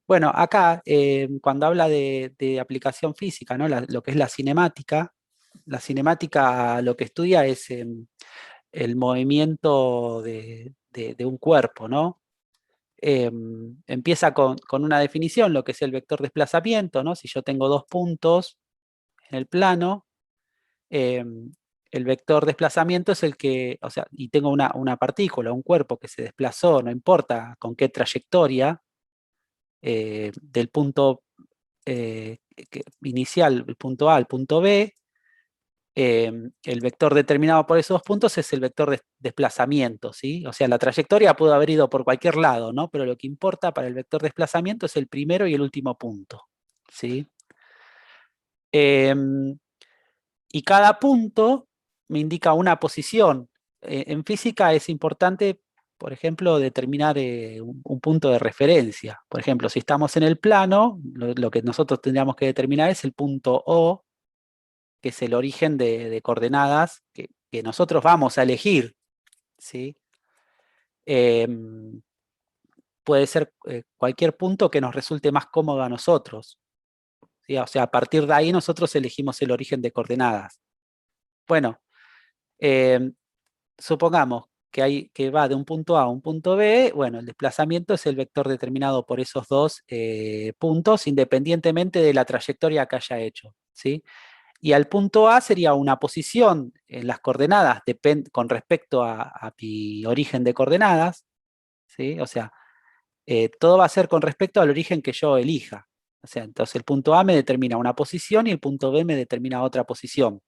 Bueno, acá, cuando habla de aplicación física, ¿no? Lo que es la cinemática lo que estudia es el movimiento de un cuerpo, ¿no? Empieza con una definición, lo que es el vector desplazamiento, ¿no? Si yo tengo dos puntos en el plano, eh, el vector desplazamiento es el que, o sea, y tengo una partícula, un cuerpo que se desplazó, no importa con qué trayectoria, del punto inicial, el punto A al punto B, el vector determinado por esos dos puntos es el vector de desplazamiento, ¿sí? O sea, la trayectoria pudo haber ido por cualquier lado, ¿no? Pero lo que importa para el vector desplazamiento es el primero y el último punto, ¿sí? Y cada punto me indica una posición. En física es importante, por ejemplo, determinar un punto de referencia. Por ejemplo, si estamos en el plano, lo que nosotros tendríamos que determinar es el punto O, que es el origen de coordenadas que nosotros vamos a elegir, ¿sí? Em, Puede ser cualquier punto que nos resulte más cómodo a nosotros, ¿sí? O sea, a partir de ahí nosotros elegimos el origen de coordenadas. Bueno, em, supongamos que va de un punto A a un punto B, bueno, el desplazamiento es el vector determinado por esos dos puntos, independientemente de la trayectoria que haya hecho, ¿sí? Y al punto A sería una posición en las coordenadas con respecto a mi origen de coordenadas, ¿sí? O sea, todo va a ser con respecto al origen que yo elija. O sea, entonces el punto A me determina una posición y el punto B me determina otra posición,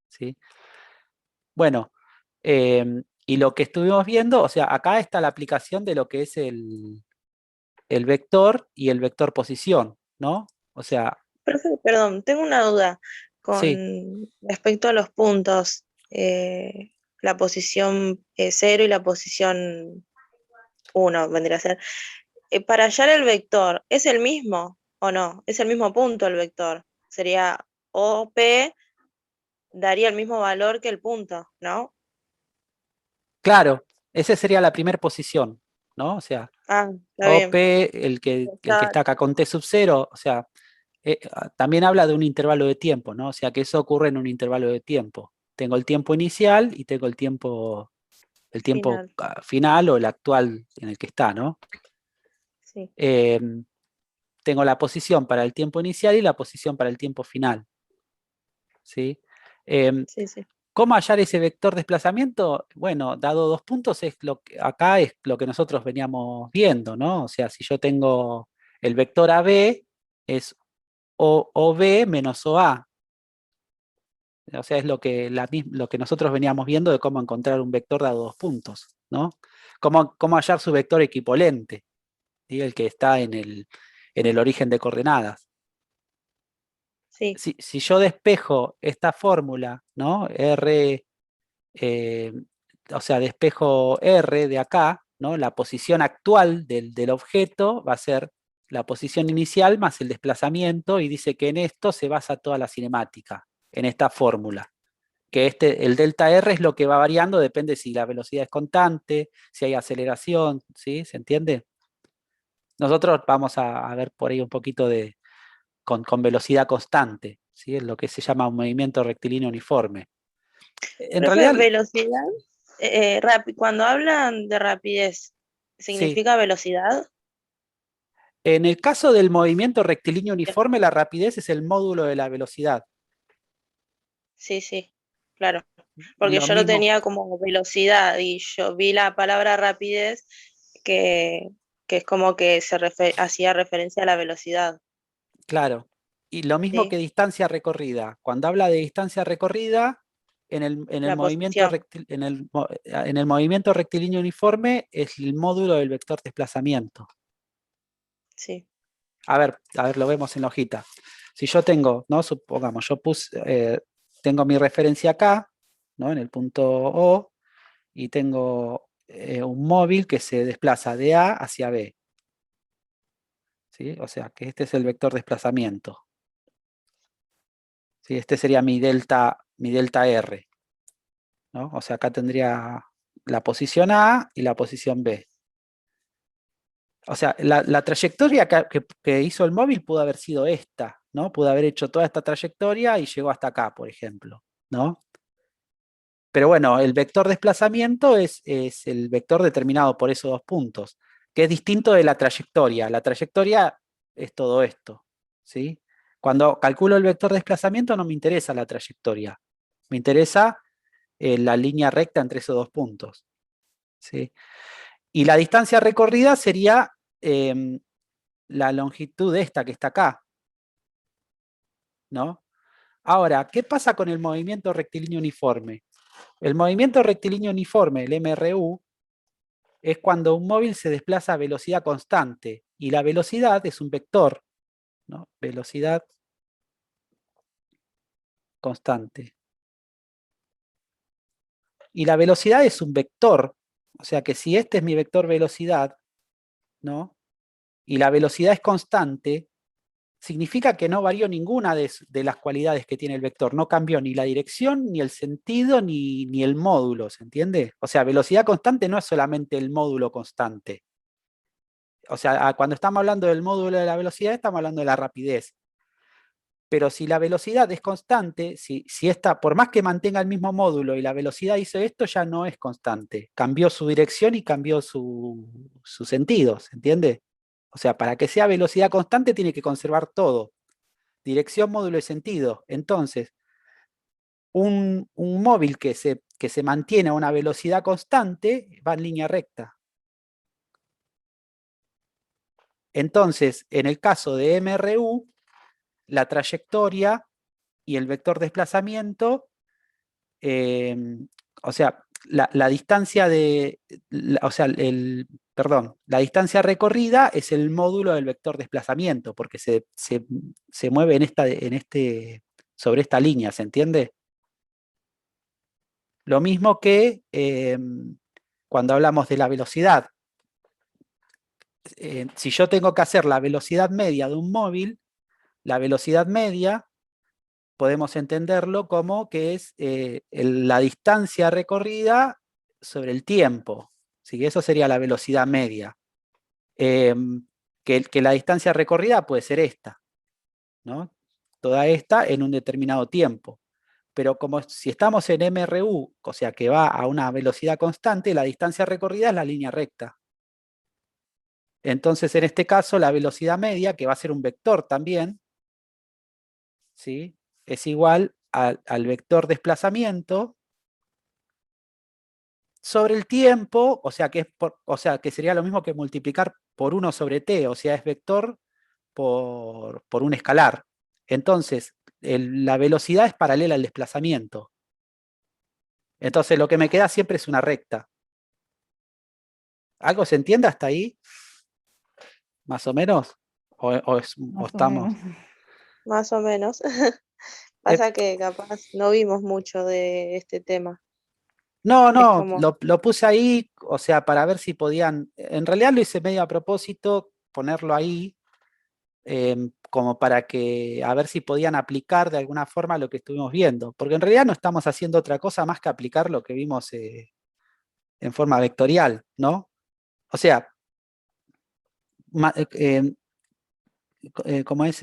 ¿sí? Bueno, y lo que estuvimos viendo, o sea, acá está la aplicación de lo que es el vector y el vector posición, ¿no? O sea, Profe, perdón, tengo una duda sí, con respecto a los puntos, la posición 0 y la posición uno vendría a ser. Para hallar el vector, ¿es el mismo o no? ¿Es el mismo punto el vector? Sería OP, daría el mismo valor que el punto, ¿no? claro, esa sería la primera posición, ¿no? O sea, Ah, está bien. OP, el que está acá con T sub 0, o sea, también habla de un intervalo de tiempo, ¿no? O sea, que eso ocurre en un intervalo de tiempo. Tengo el tiempo inicial y tengo el tiempo Final, final o el actual en el que está, ¿no? sí, Eh, Tengo la posición para el tiempo inicial y la posición para el tiempo final, ¿sí? Eh, sí, sí. ¿Cómo hallar ese vector desplazamiento? Bueno, dado dos puntos, acá es lo que nosotros veníamos viendo, ¿no? O sea, si yo tengo el vector AB, es OB menos OA. O sea, es lo que nosotros veníamos viendo de cómo encontrar un vector dado dos puntos, ¿no? Cómo hallar su vector equivalente, ¿sí? El que está en el origen de coordenadas. Sí, Si yo despejo esta fórmula, ¿no? Eh, o sea, despejo R de acá, ¿no? La posición actual del objeto va a ser la posición inicial más el desplazamiento, y dice que en esto se basa toda la cinemática, en esta fórmula. Que el delta R es lo que va variando, depende si la velocidad es constante, si hay aceleración, ¿sí? ¿Se entiende? Nosotros vamos a ver por ahí un poquito con velocidad constante, ¿sí? Es lo que se llama un movimiento rectilíneo uniforme. En profe, realidad, velocidad, cuando hablan de rapidez, sí. ¿significa velocidad? En el caso del movimiento rectilíneo uniforme, la rapidez es el módulo de la velocidad. Sí, sí, claro. Porque Lo yo lo mismo, tenía como velocidad y yo vi la palabra rapidez que, que es como que hacía referencia a la velocidad. claro. Y lo mismo Sí, que distancia recorrida. Cuando habla de distancia recorrida, en el la movimiento posición. en el movimiento rectilíneo uniforme es el módulo del vector desplazamiento. Sí, A ver, lo vemos en la hojita. Si yo tengo, ¿no? Supongamos, tengo mi referencia acá, ¿no? En el punto O, y tengo un móvil que se desplaza de A hacia B, ¿sí? O sea, que este es el vector desplazamiento, ¿sí? Este sería mi delta R, ¿no? O sea, acá tendría la posición A y la posición B. O sea, la trayectoria que hizo el móvil pudo haber sido esta, ¿no? Pudo haber hecho toda esta trayectoria y llegó hasta acá, por ejemplo, ¿no? Pero bueno, el vector desplazamiento es el vector determinado por esos dos puntos, que es distinto de la trayectoria. La trayectoria es todo esto, ¿sí? Cuando calculo el vector desplazamiento no me interesa la trayectoria, me interesa la línea recta entre esos dos puntos, ¿sí? Y la distancia recorrida sería la longitud de esta que está acá, ¿no? Ahora, ¿qué pasa con el movimiento rectilíneo uniforme? El movimiento rectilíneo uniforme, el MRU, es cuando un móvil se desplaza a velocidad constante y la velocidad es un vector, ¿no? Velocidad constante. Y la velocidad es un vector, o sea que si este es mi vector velocidad, ¿no? Y la velocidad es constante, significa que no varió ninguna de las cualidades que tiene el vector, no cambió ni la dirección, ni el sentido, ni el módulo, ¿se entiende? O sea, velocidad constante no es solamente el módulo constante. O sea, cuando estamos hablando del módulo de la velocidad, estamos hablando de la rapidez. Pero si la velocidad es constante, si esta, por más que mantenga el mismo módulo y la velocidad hizo esto, ya no es constante. Cambió su dirección y cambió su sentido, ¿se entiende? O sea, para que sea velocidad constante tiene que conservar todo. Dirección, módulo y sentido. Entonces, un móvil que se mantiene a una velocidad constante va en línea recta. Entonces, en el caso de MRU, la trayectoria y el vector desplazamiento, o sea, la distancia perdón, la distancia recorrida es el módulo del vector desplazamiento, porque se mueve sobre esta línea, ¿se entiende? Lo mismo que cuando hablamos de la velocidad. Si yo tengo que hacer la velocidad media de un móvil, la velocidad media podemos entenderlo como que es la distancia recorrida sobre el tiempo. ¿Sí? Eso sería la velocidad media. Que la distancia recorrida puede ser esta, ¿no? Toda esta en un determinado tiempo. Pero como si estamos en MRU, o sea que va a una velocidad constante, la distancia recorrida es la línea recta. Entonces, en este caso, la velocidad media, que va a ser un vector también, ¿sí? Es igual al vector desplazamiento sobre el tiempo, o sea, que sería lo mismo que multiplicar por 1 sobre t, o sea, es vector por un escalar. Entonces, la velocidad es paralela al desplazamiento. Entonces, lo que me queda siempre es una recta. ¿Algo se entiende hasta ahí? ¿Más o menos? ¿O estamos? Más o menos. Eh, Pasa que capaz no vimos mucho de este tema. no, Es no, como, lo puse ahí, o sea, para ver si podían. En realidad lo hice medio a propósito, ponerlo ahí, como para que a ver si podían aplicar de alguna forma lo que estuvimos viendo, porque en realidad no estamos haciendo otra cosa más que aplicar lo que vimos en forma vectorial, ¿no? O sea, como es,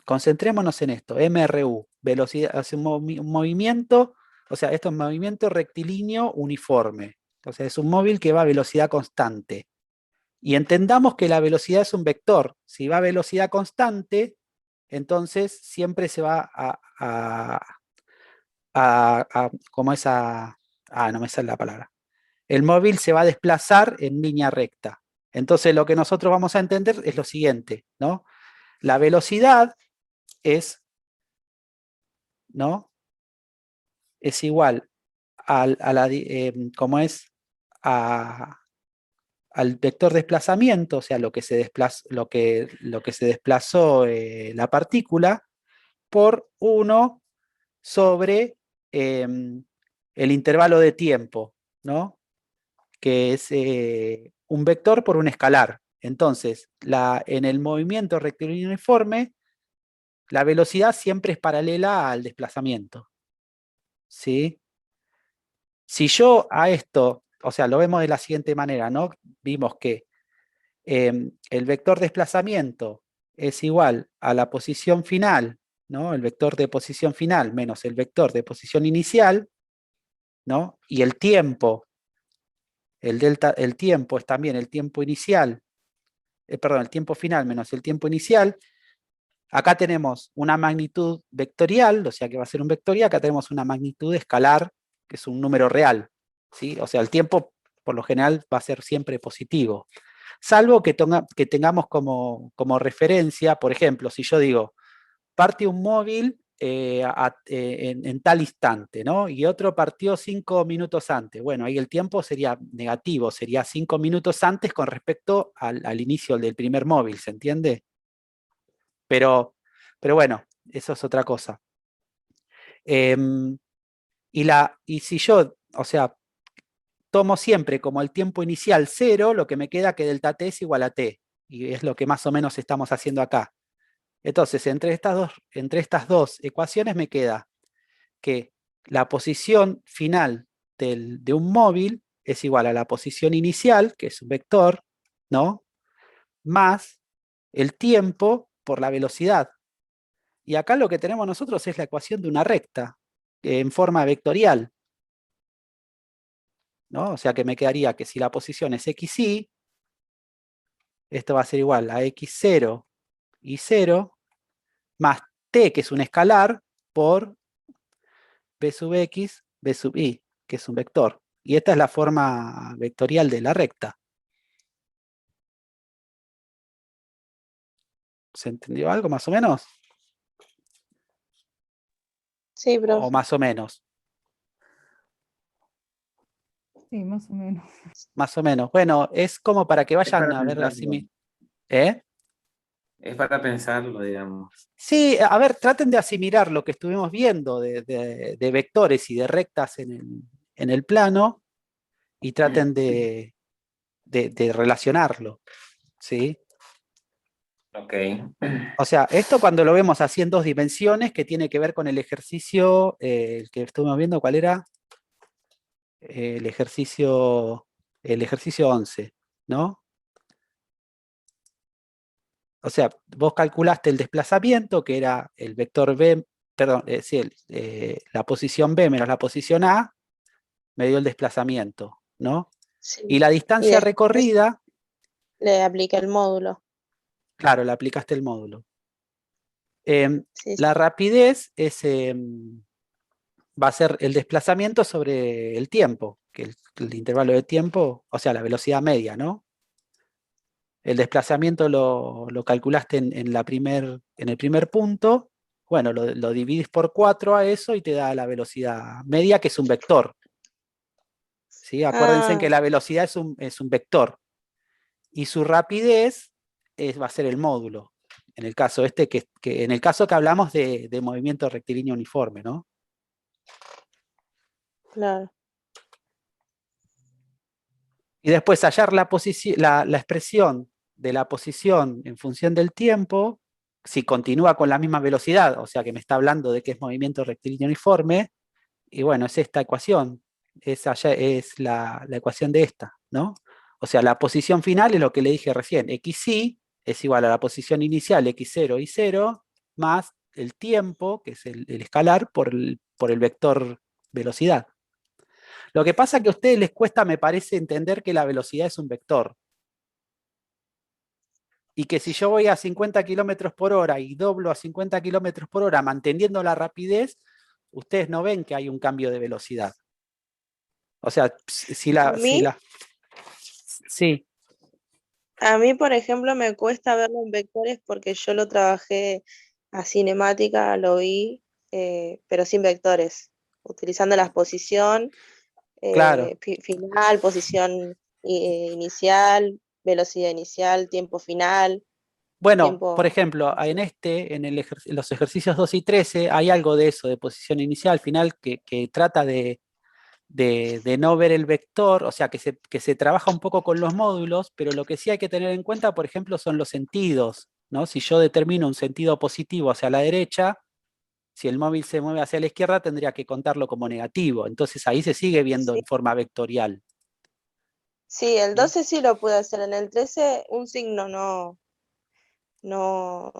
concentrémonos en esto, MRU, velocidad, hace un movimiento, o sea, esto es un movimiento rectilíneo uniforme, entonces es un móvil que va a velocidad constante. Y entendamos que la velocidad es un vector, si va a velocidad constante, entonces siempre se va como no me sale la palabra. El móvil se va a desplazar en línea recta. Entonces lo que nosotros vamos a entender es lo siguiente, ¿no? La velocidad es, ¿no? Es igual como es a- al vector desplazamiento, o sea, lo que se desplazó la partícula, por 1 sobre el intervalo de tiempo, ¿no? Que es un vector por un escalar. Entonces, en el movimiento rectilíneo uniforme, la velocidad siempre es paralela al desplazamiento, ¿sí? Si yo a esto, o sea, lo vemos de la siguiente manera, ¿no? Vimos que el vector desplazamiento es igual a la posición final, ¿no? El vector de posición final menos el vector de posición inicial, ¿no? Y el tiempo, el tiempo es también el tiempo inicial, perdón, el tiempo final menos el tiempo inicial. Acá tenemos una magnitud vectorial, o sea que va a ser un vector, y acá tenemos una magnitud escalar, que es un número real, ¿sí? O sea, el tiempo por lo general va a ser siempre positivo. Salvo que tengamos como referencia, por ejemplo, si yo digo, parte un móvil en tal instante, ¿no? Y otro partió 5 minutos antes. Bueno, ahí el tiempo sería negativo, sería 5 minutos antes con respecto al inicio del primer móvil, ¿se entiende? Pero bueno, eso es otra cosa. Y si yo, o sea, tomo siempre como el tiempo inicial 0, lo que me queda que delta t es igual a t. Y es lo que más o menos estamos haciendo acá. Entonces, entre estas dos ecuaciones me queda que la posición final de un móvil es igual a la posición inicial, que es un vector, ¿no? Más el tiempo por la velocidad. Y acá lo que tenemos nosotros es la ecuación de una recta en forma vectorial, ¿no? O sea que me quedaría que si la posición es xy, esto va a ser igual a x0 y 0, más t, que es un escalar, por b sub x, b sub y, que es un vector. Y esta es la forma vectorial de la recta. ¿Se entendió algo más o menos? Sí, O profe. más o menos. Sí, más o menos. Más o menos. Bueno, es como para que Es vayan para a ver así. pensarlo. ¿Eh? Es para pensarlo, digamos. Sí, a ver, traten de asimilar lo que estuvimos viendo de vectores y de rectas en el plano y traten de relacionarlo, ¿sí? Ok. O sea, esto cuando lo vemos así en 2 dimensiones, que tiene que ver con el ejercicio, el que estuvimos viendo, ¿cuál era? El ejercicio 11, ¿no? O sea, vos calculaste el desplazamiento, que era el vector B, perdón, sí, la posición B menos la posición A, me dio el desplazamiento, ¿no? Sí. Y la Y distancia después recorrida, le aplica el módulo. claro, le aplicaste el módulo. Em, Sí, la sí. rapidez va a ser el desplazamiento sobre el tiempo, que el intervalo de tiempo, o sea, la velocidad media, ¿no? El desplazamiento lo calculaste en el primer punto, bueno, lo dividís por 4 a eso y te da la velocidad media, que es un vector. ¿Sí? Acuérdense que Ah, la velocidad es un vector y su rapidez va a ser el módulo. En el caso en el caso que hablamos de movimiento rectilíneo uniforme, ¿no? claro. Y después hallar la expresión de la posición en función del tiempo, si continúa con la misma velocidad, o sea que me está hablando de que es movimiento rectilíneo uniforme, y bueno, es esta ecuación, es la ecuación de esta, ¿no? O sea, la posición final es lo que le dije recién, xy es igual a la posición inicial x0 y 0, más el tiempo, que es el escalar, por el vector velocidad. Lo que pasa es que a ustedes les cuesta, me parece, entender que la velocidad es un vector. Y que si yo voy a 50 kilómetros por hora y doblo a 50 kilómetros por hora manteniendo la rapidez, ustedes no ven que hay un cambio de velocidad. O sea, A mí, sí, a mí, por ejemplo, me cuesta verlo en vectores porque yo lo trabajé a cinemática, lo vi, pero sin vectores, utilizando la posición claro. final, posición inicial, velocidad inicial, tiempo final, Bueno, por tiempo... ejemplo, en los ejercicios 2 y 13 hay algo de eso, de posición inicial, final, que trata de no ver el vector, o sea, que se trabaja un poco con los módulos, pero lo que sí hay que tener en cuenta, por ejemplo, son los sentidos, ¿no? Si yo determino un sentido positivo hacia la derecha, si el móvil se mueve hacia la izquierda, tendría que contarlo como negativo. Entonces ahí se sigue viendo Sí, en forma vectorial. Sí, el ¿sí? 12 sí lo pude hacer, en el 13 un signo no, no,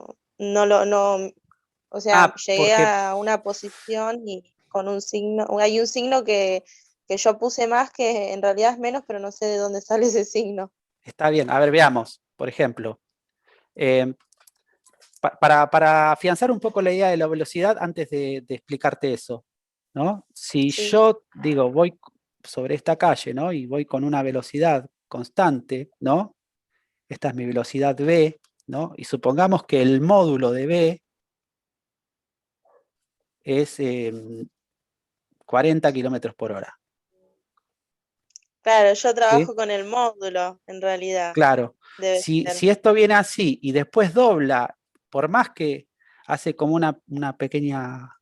o sea, Ah, llegué porque a una posición y con un signo, hay un signo que yo puse más que en realidad es menos, pero no sé de dónde sale ese signo. está bien. A ver, veamos. Por ejemplo, eh, para afianzar un poco la idea de la velocidad, antes de explicarte eso, ¿no? Si Sí, yo digo, voy sobre esta calle, ¿no? Y voy con una velocidad constante, ¿no? Esta es mi velocidad B, ¿no? Y supongamos que el módulo de B es 40 kilómetros por hora, claro, yo ¿sí? trabajo con el módulo, en realidad, Claro, debe ser. si esto viene así y después dobla, por más que hace como una pequeña,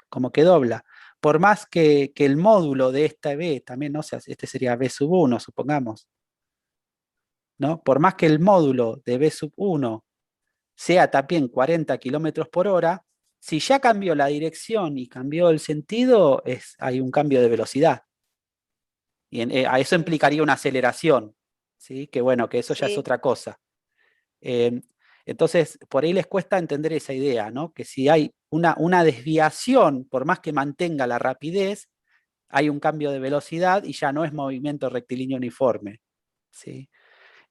como que dobla, por más que el módulo de esta B también, ¿no? O sea, este sería B sub 1, supongamos, ¿no? Por más que el módulo de B sub 1 sea también 40 kilómetros por hora, si ya cambió la dirección y cambió el sentido, hay un cambio de velocidad. Y a eso implicaría una aceleración, ¿sí? Que bueno, que eso ya es Sí, otra cosa. Eh, entonces, por ahí les cuesta entender esa idea, ¿no? Que si hay una desviación, por más que mantenga la rapidez, hay un cambio de velocidad y ya no es movimiento rectilíneo uniforme, ¿sí?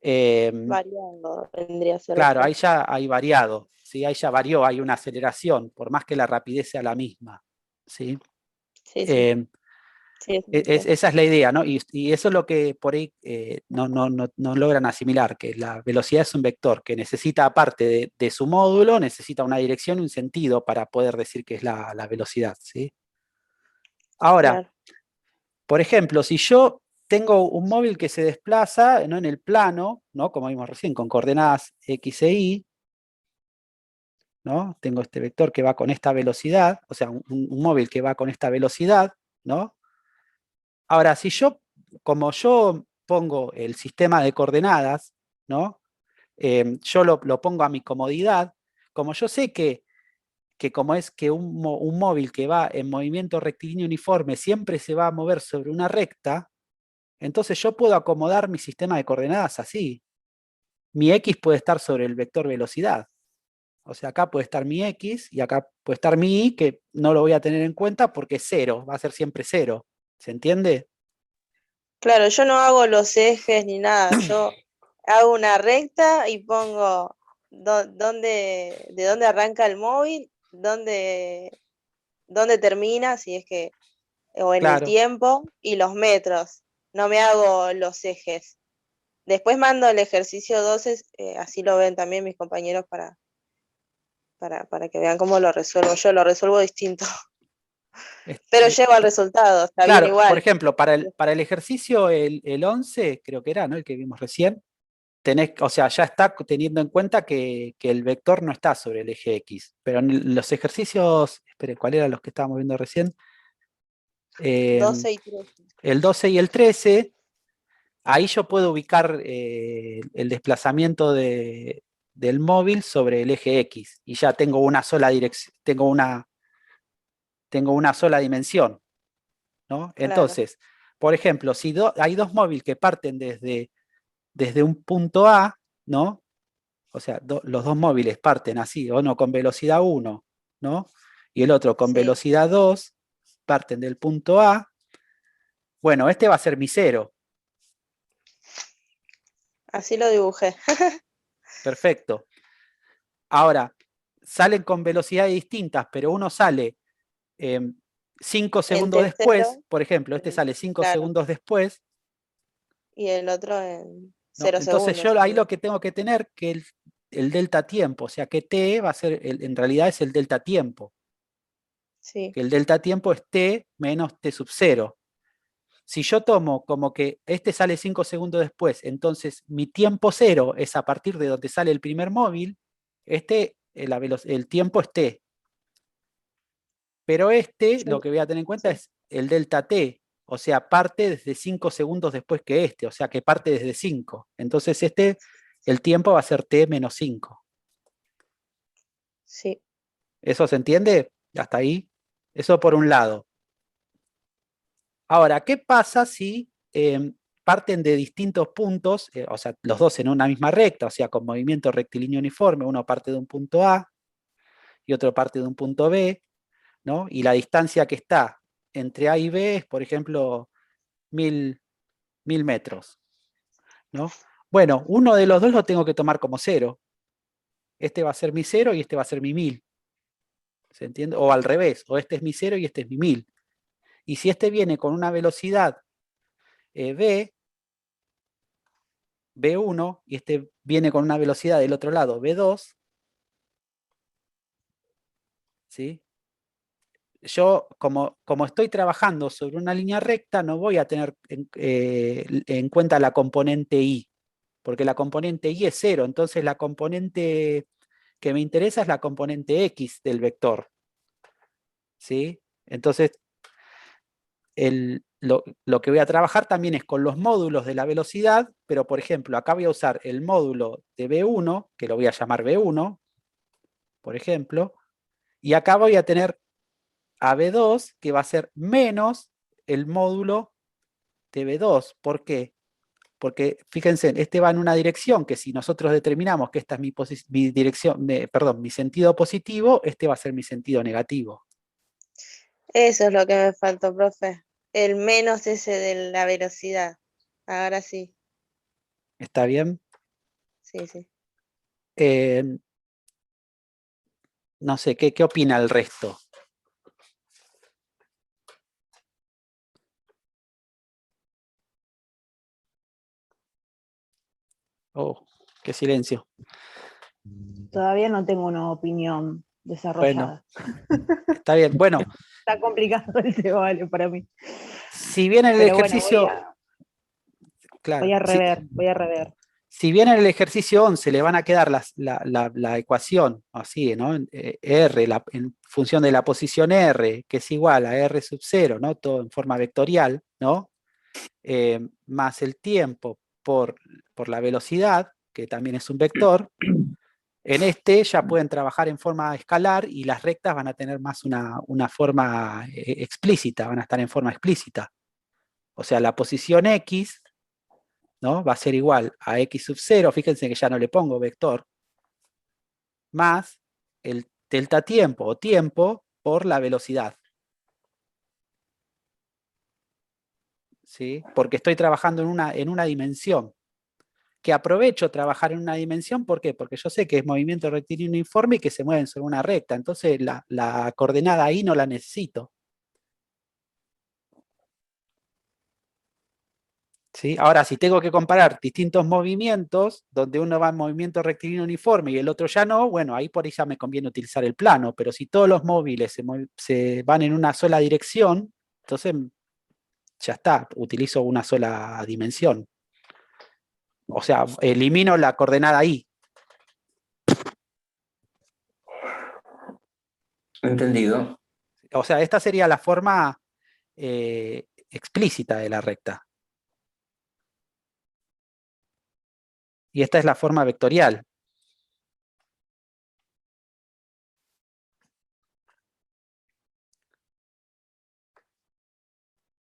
Eh, variando vendría a ser claro, ahí después. ya hay variado, ¿sí? Ahí ya varió, hay una aceleración, por más que la rapidez sea la misma, ¿sí? Sí, sí, Eh, sí, eso sí sé. esa es la idea, ¿no? Y eso es lo que por ahí no logran asimilar, que la velocidad es un vector que necesita, aparte de su módulo, necesita una dirección y un sentido para poder decir que es la velocidad, ¿sí? Ahora, Claro, por ejemplo, si yo tengo un móvil que se desplaza, ¿no? En el plano, ¿no? Como vimos recién, con coordenadas X e Y, ¿no? Tengo este vector que va con esta velocidad, o sea, un móvil que va con esta velocidad, ¿no? Ahora, si yo, como yo pongo el sistema de coordenadas, ¿no? Yo lo pongo a mi comodidad, como yo sé que como es que un móvil que va en movimiento rectilíneo uniforme siempre se va a mover sobre una recta, entonces yo puedo acomodar mi sistema de coordenadas así. Mi X puede estar sobre el vector velocidad. O sea, acá puede estar mi X y acá puede estar mi Y, que no lo voy a tener en cuenta porque es cero, va a ser siempre cero. ¿Se entiende? claro, yo no hago los ejes ni nada, yo hago una recta y pongo de dónde arranca el móvil, dónde termina, si es que, o en el Claro. tiempo, y los metros. No me hago los ejes. Después mando el ejercicio 12, así lo ven también mis compañeros para que vean cómo lo resuelvo. Yo lo resuelvo distinto, pero llego al resultado, está bien Claro, por igual. ejemplo, para el ejercicio el 11, creo que era, ¿no? El que vimos recién, o sea, ya está teniendo en cuenta que el vector no está sobre el eje X, pero en los ejercicios, espere, ¿cuál eran los que estábamos viendo recién? Eh, 12 y 13. el 12 y el 13, ahí yo puedo ubicar el desplazamiento del móvil sobre el eje X y ya tengo una sola dirección, tengo una sola dimensión, ¿no? Claro, Entonces, por ejemplo, si hay dos móviles que parten desde un punto A, ¿no? O sea, los dos móviles parten así, uno con velocidad 1, ¿no? Y el otro con sí, velocidad 2, parten del punto A. Bueno, este va a ser mi cero, así lo dibujé. perfecto. Ahora, salen con velocidades distintas, pero uno sale 5 segundos Este después, cero, por ejemplo, este sale 5 claro, segundos después, y el otro en ¿no? 0 Entonces segundos. yo ahí lo que tengo que tener que el delta tiempo, o sea que t va a ser, en realidad es el delta tiempo, Sí, que el delta tiempo es t menos t sub 0. Si yo tomo como que este sale 5 segundos después, entonces mi tiempo cero es a partir de donde sale el primer móvil, el tiempo es t. Pero lo que voy a tener en cuenta sí, es el delta t, o sea, parte desde 5 segundos después que o sea, que parte desde 5. Entonces el tiempo va a ser t menos 5. sí, ¿Eso se entiende? Hasta ahí. Eso por un lado. Ahora, ¿qué pasa si parten de distintos puntos, o sea, los dos en una misma recta, o sea, con movimiento rectilíneo uniforme, uno parte de un punto A y otro parte de un punto B, ¿no? Y la distancia que está entre A y B es, por ejemplo, 1000 metros, ¿no? Bueno, uno de los dos lo tengo que tomar como 0. Este va a ser mi 0 y este va a ser mi 1000. ¿Se entiende? O al revés, o este es mi 0 y este es mi 1000. Y si este viene con una velocidad B1, y este viene con una velocidad del otro lado, B2, ¿sí? Yo, como estoy trabajando sobre una línea recta, no voy a tener en cuenta la componente Y, porque la componente Y es 0, entonces la componente que me interesa es la componente X del vector, ¿sí? Entonces, lo que voy a trabajar también es con los módulos de la velocidad, pero por ejemplo, acá voy a usar el módulo de B1, que lo voy a llamar B1, por ejemplo, y acá voy a tener a B2, que va a ser menos el módulo de B2. ¿Por qué? Porque fíjense, este va en una dirección que si nosotros determinamos que esta es mi dirección, perdón, mi sentido positivo, este va a ser mi sentido negativo. Eso es lo que me faltó, profe. El menos ese de la velocidad. Ahora sí, ¿Está bien? sí, sí. No sé, ¿qué opina el resto? Oh, qué silencio. Todavía no tengo una opinión desarrollada. Está bien. Bueno, Está complicado el tema, vale, para mí. si bien en el Pero bueno, ejercicio... claro, voy a rever. si bien en el ejercicio 11 le van a quedar la ecuación así, ¿no? R, en función de la posición R, que es igual a R sub 0, ¿no? Todo en forma vectorial, ¿no? Más el tiempo por la velocidad, que también es un vector. En este ya pueden trabajar en forma escalar y las rectas van a tener más una forma explícita, van a estar en forma explícita. O sea, la posición X, ¿no? Va a ser igual a X sub 0, fíjense que ya no le pongo vector, más el delta tiempo o tiempo por la velocidad. ¿Sí? Porque estoy trabajando en una dimensión. Que aprovecho trabajar en una dimensión, ¿por qué? Porque yo sé que es movimiento rectilíneo uniforme y que se mueven sobre una recta, entonces la coordenada ahí no la necesito. ¿Sí? Ahora, si tengo que comparar distintos movimientos, donde uno va en movimiento rectilíneo uniforme y el otro ya no, bueno, ahí por ahí ya me conviene utilizar el plano, pero si todos los móviles se van en una sola dirección, entonces ya está, utilizo una sola dimensión. O sea, elimino la coordenada I. Entendido. O sea, esta sería la forma explícita de la recta. Y esta es la forma vectorial.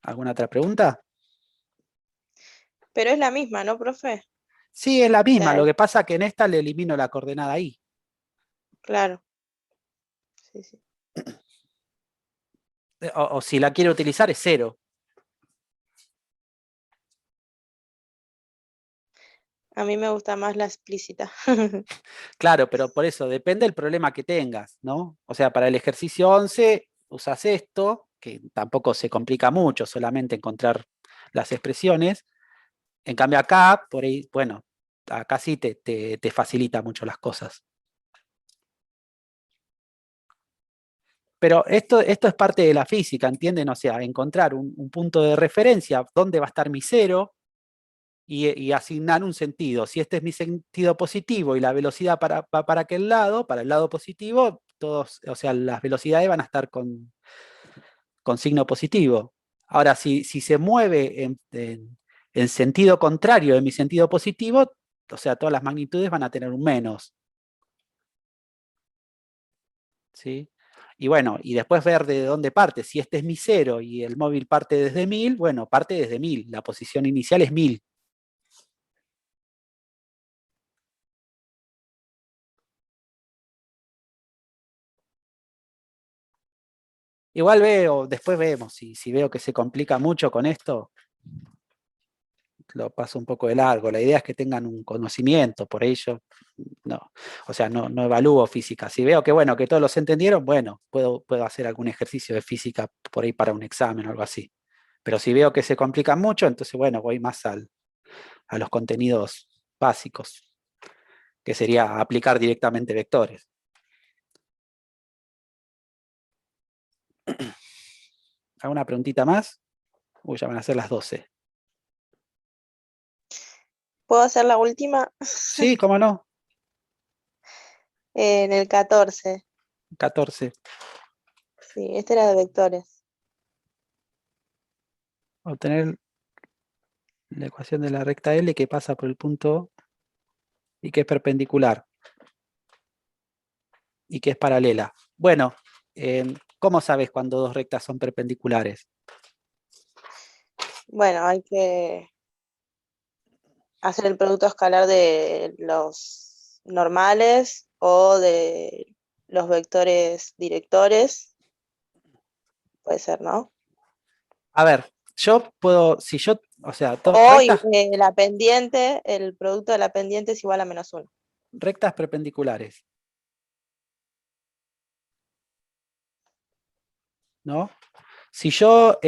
¿Alguna otra pregunta? Pero es la misma, ¿no, profe? Sí, es la O misma. sea, Lo que pasa es que en esta le elimino la coordenada I. claro. Sí, sí. O si la quiero utilizar es 0. A mí me gusta más la explícita. Claro, pero por eso depende del problema que tengas, ¿no? O sea, para el ejercicio 11 usas esto, que tampoco se complica mucho, solamente encontrar las expresiones. En cambio acá, por ahí, bueno, acá sí te facilita mucho las cosas. Pero esto es parte de la física, ¿entienden? O sea, encontrar un punto de referencia, dónde va a estar mi 0, y asignar un sentido. Si este es mi sentido positivo y la velocidad va para aquel lado, para el lado positivo, o sea, las velocidades van a estar con signo positivo. Ahora, si se mueve en sentido contrario de mi sentido positivo, o sea, todas las magnitudes van a tener un menos. ¿Sí? Y bueno, y después ver de dónde parte. Si este es mi 0 y el móvil parte desde 1000, bueno, parte desde 1000. La posición inicial es 1000. Igual veo, después vemos, si veo que se complica mucho con esto, lo paso un poco de largo. La idea es que tengan un conocimiento, por ello, no, o sea, no evalúo física. Si veo que, bueno, que todos los entendieron, bueno, puedo hacer algún ejercicio de física por ahí para un examen o algo así. Pero si veo que se complica mucho, entonces, bueno, voy más a los contenidos básicos, que sería aplicar directamente vectores. ¿Alguna preguntita más? Uy, ya van a ser las 12. ¿Puedo hacer la última? Sí, cómo no, En el 14. 14. Sí, este era de vectores. Obtener la ecuación de la recta L que pasa por el punto y que es perpendicular y que es paralela. Bueno, ¿cómo sabes cuando dos rectas son perpendiculares? Bueno, hay que hacer el producto escalar de los normales o de los vectores directores. Puede ser, ¿no? A ver, yo puedo, si yo, o sea, O rectas, la pendiente, el producto de la pendiente es igual a -1. rectas perpendiculares, ¿no? Si yo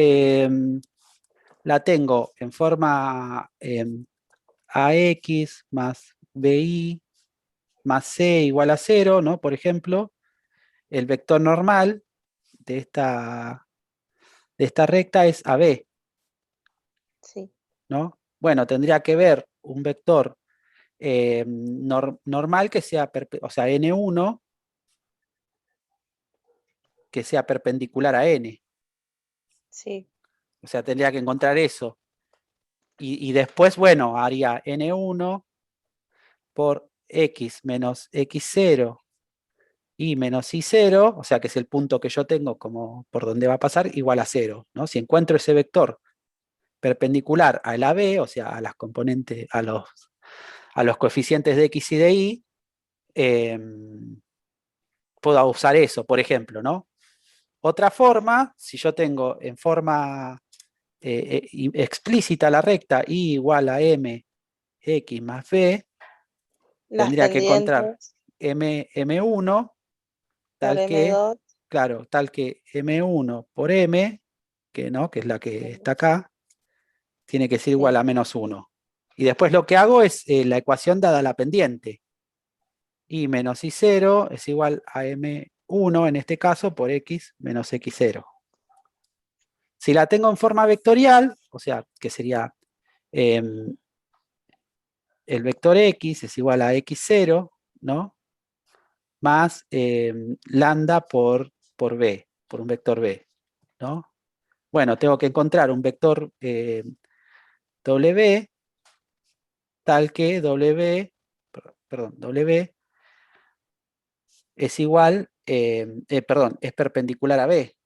la tengo en forma AX más BI más C igual a 0, ¿no? Por ejemplo, el vector normal de esta recta es AB, Sí. ¿no? Bueno, tendría que ver un vector normal que sea, o sea, N1, que sea perpendicular a N. Sí. O sea, tendría que encontrar eso. Y después, bueno, haría N1 por X menos X0 y menos Y0, o sea, que es el punto que yo tengo como por donde va a pasar, igual a 0, ¿no? Si encuentro ese vector perpendicular a la B, o sea, a las componentes, a los coeficientes de X y de Y, puedo usar eso, por ejemplo, ¿no? Otra forma, si yo tengo en forma explícita la recta Y igual a MX más B, Las tendría que encontrar pendientes M1 por tal que, M2. claro, tal que M1 por M, que no, que es la que está acá, tiene que ser igual Sí. a -1. Y después lo que hago es la ecuación dada la pendiente. Y menos Y0 es igual a M1 en este caso por X menos X0. Si la tengo en forma vectorial, o sea, que sería el vector X es igual a X0, ¿no? Más lambda por B, por un vector B, ¿no? Bueno, tengo que encontrar un vector W tal que W es igual, es perpendicular a B.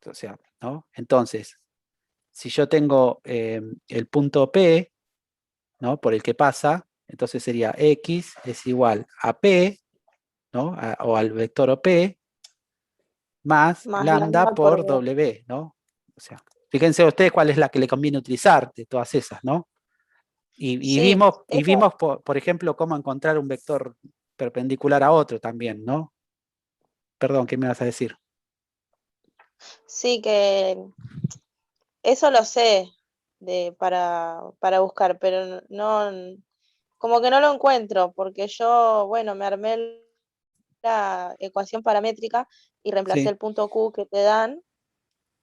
O sea, ¿no? Entonces, si yo tengo el punto P, ¿no? Por el que pasa, entonces sería X es igual a P, ¿no? O al vector OP, más Más lambda lambda por por B. W, ¿no? O sea, fíjense ustedes cuál es la que le conviene utilizar de todas esas, ¿no? Y Sí, vimos por ejemplo, cómo encontrar un vector perpendicular a otro también, ¿no? Perdón, ¿qué me vas a decir? sí que eso lo sé para buscar, pero no, como que no lo encuentro, porque yo, bueno, me armé la ecuación paramétrica y reemplacé Sí. el punto Q que te dan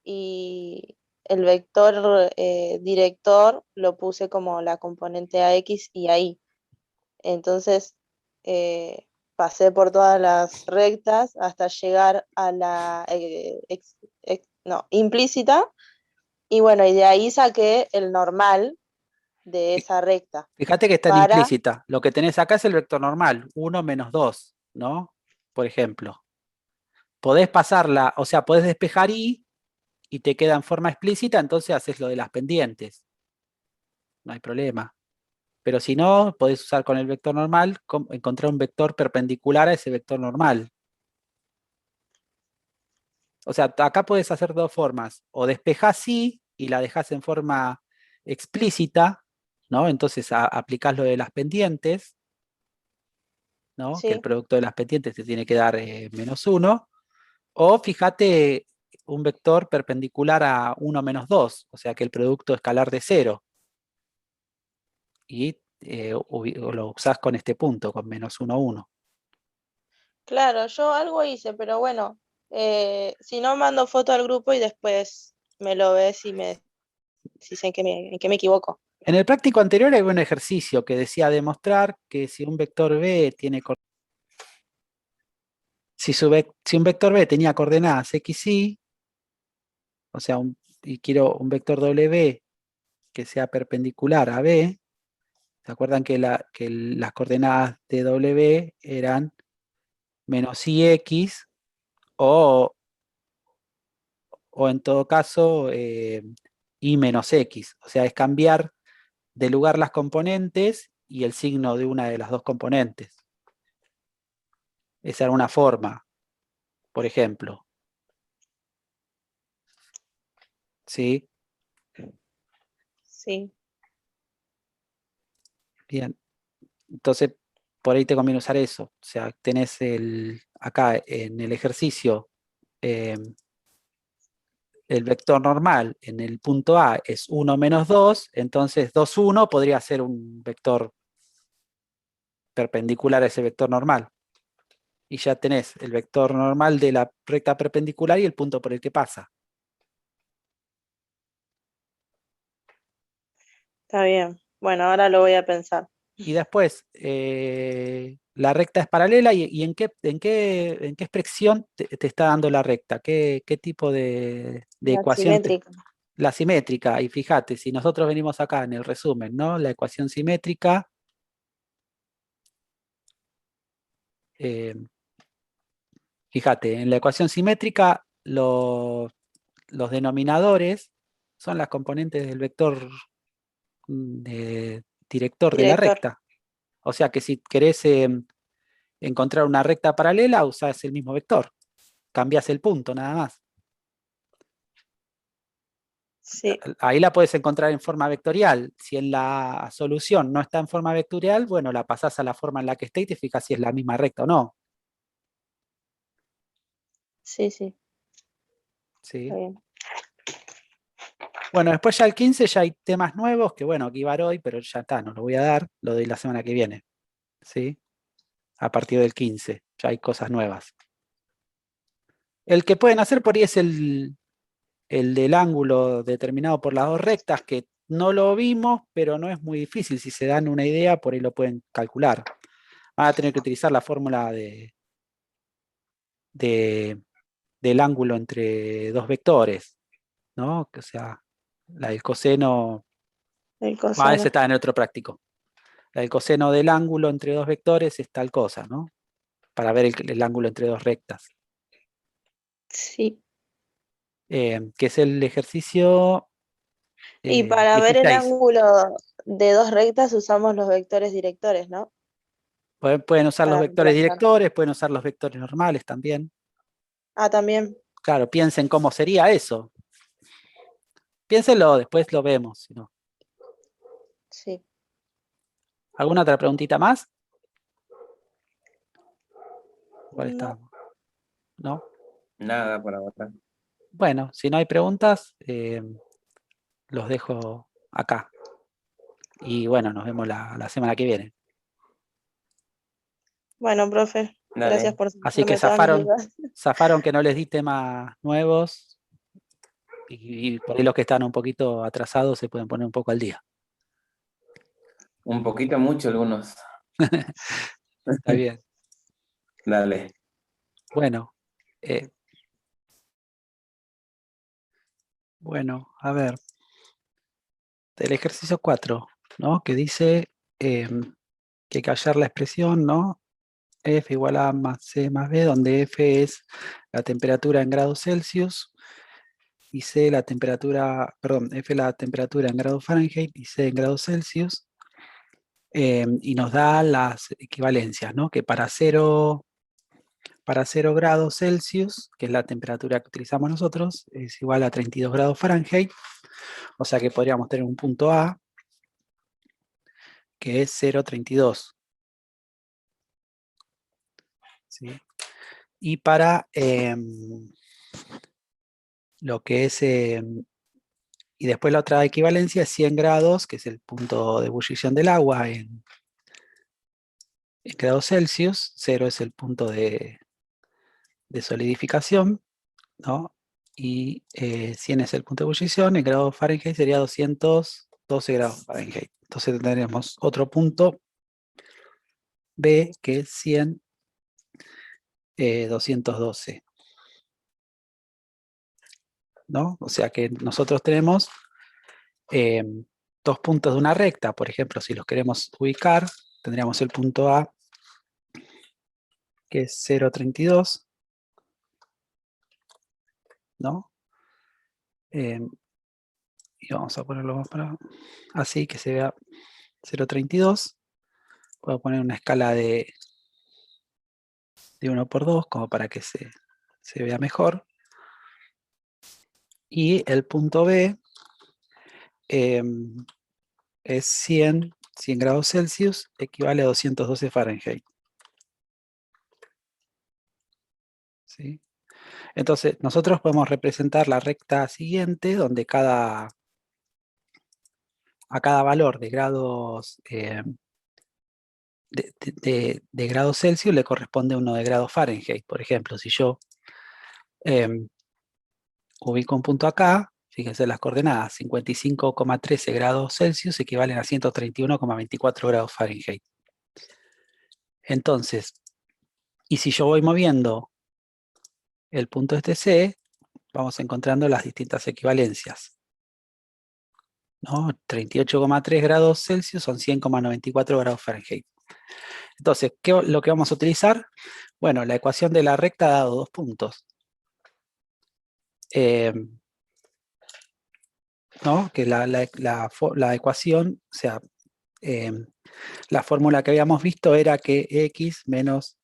y el vector director lo puse como la componente AX y AY. Entonces pasé por todas las rectas hasta llegar a la no, implícita y bueno, y de ahí saqué el normal de esa recta Fíjate que está en para, implícita. Lo que tenés acá es el vector normal, 1 menos 2, ¿no? por ejemplo. Podés pasarla, o sea, podés despejar y te queda en forma explícita, entonces haces lo de las pendientes. No hay problema. Pero si no, podés usar con el vector normal, encontrar un vector perpendicular a ese vector normal. O sea, acá puedes hacer dos formas. O despejás sí y la dejás en forma explícita, ¿no? Entonces aplicás lo de las pendientes, ¿no? Que el Sí, producto de las pendientes te tiene que dar -1. O fíjate un vector perpendicular a 1 menos 2, o sea que el producto escalar de 0. Y lo usás con este punto, con -1, 1. claro, yo algo hice, pero bueno, si no mando foto al grupo y después me lo ves y me decís en qué me equivoco. En el práctico anterior había un ejercicio que decía demostrar que si un vector B tiene si un vector B tenía coordenadas x, y, o sea, y quiero un vector W que sea perpendicular a B, ¿se acuerdan que las coordenadas de W eran -ix o en todo caso y menos x? O sea, es cambiar de lugar las componentes y el signo de una de las dos componentes. Esa era una forma, por ejemplo. ¿Sí? Sí, Bien. Entonces, por ahí te conviene usar eso. O sea, tenés acá en el ejercicio el vector normal en el punto A es 1 menos 2, entonces 2, 1 podría ser un vector perpendicular a ese vector normal. Y ya tenés el vector normal de la recta perpendicular y el punto por el que pasa. está bien. Bueno, ahora lo voy a pensar. Y después, la recta es paralela y en qué expresión te está dando la recta, qué tipo de La ecuación simétrica. la simétrica. Y fíjate, si nosotros venimos acá en el resumen, ¿no? La ecuación simétrica, fíjate, en la ecuación simétrica los denominadores son las componentes del vector director de la Director. recta. O sea que si querés encontrar una recta paralela, usás el mismo vector. Cambias el punto nada más. Sí, Ahí la puedes encontrar en forma vectorial. Si en la solución no está en forma vectorial, bueno, la pasás a la forma en la que esté y te fijas si es la misma recta o no. sí, sí, ¿Sí? está bien. Bueno, después ya el 15 ya hay temas nuevos, que bueno, aquí va hoy, pero ya está, no lo voy a dar, lo doy la semana que viene. ¿Sí? A partir del 15, ya hay cosas nuevas. El que pueden hacer por ahí es el del ángulo determinado por las dos rectas, que no lo vimos, pero no es muy difícil. Si se dan una idea, por ahí lo pueden calcular. Van a tener que utilizar la fórmula del ángulo entre dos vectores, ¿no? O sea, la del coseno. El Ese coseno. está en otro práctico. La del coseno del ángulo entre dos vectores es tal cosa, ¿no? Para ver el ángulo entre dos rectas. Sí. Que es el ejercicio Y para ver el 16. ángulo de dos rectas usamos los vectores directores, ¿no? Pueden usar los Para vectores reemplazar. directores, pueden usar los vectores normales también. Ah, también. Claro, piensen cómo sería eso. Piénsenlo, después lo vemos. Si no. Sí. ¿Alguna otra preguntita más? ¿Cuál No. está? ¿No? Nada por ahora. Bueno, si no hay preguntas, los dejo acá. Y bueno, nos vemos la semana que viene. Bueno, profe, gracias Dale. por Así que sacarme todas mis dudas. zafaron que no les di temas nuevos y por ahí los que están un poquito atrasados se pueden poner un poco al día. Un poquito mucho algunos. Está bien. Dale. Bueno, a ver. Del ejercicio 4, ¿no? Que dice que hay que hallar la expresión, ¿no? F igual a más C más B, donde F es la temperatura en grados Celsius, y C la temperatura, perdón, F la temperatura en grados Fahrenheit y C en grados Celsius, y nos da las equivalencias, ¿no? Que para 0 grados Celsius, que es la temperatura que utilizamos nosotros, es igual a 32 grados Fahrenheit, o sea que podríamos tener un punto A, que es 0,32. ¿Sí? Y para lo que es, y después la otra equivalencia es 100 grados, que es el punto de ebullición del agua en grados Celsius, 0 es el punto de solidificación, ¿no? Y 100 es el punto de ebullición, en grados Fahrenheit sería 212 grados Fahrenheit. Entonces tendremos otro punto B, que es 100, 212. ¿No? O sea que nosotros tenemos dos puntos de una recta. Por ejemplo, si los queremos ubicar, tendríamos el punto A, que es 0,32, ¿no? Y vamos a ponerlo más para así, que se vea 0,32. Puedo poner una escala de 1 por 2, como para que se vea mejor. Y el punto B es 100 grados Celsius, equivale a 212 Fahrenheit. ¿Sí? Entonces, nosotros podemos representar la recta siguiente, donde a cada valor de grados de grados Celsius le corresponde uno de grados Fahrenheit. Por ejemplo, si yo ubico un punto acá, fíjense las coordenadas, 55,13 grados Celsius equivalen a 131,24 grados Fahrenheit. Entonces, y si yo voy moviendo el punto este C, vamos encontrando las distintas equivalencias, ¿no? 38,3 grados Celsius son 100,94 grados Fahrenheit. Entonces, lo que vamos a utilizar? Bueno, la ecuación de la recta ha dado dos puntos. ¿No? Que la ecuación, o sea, la fórmula que habíamos visto era que x menos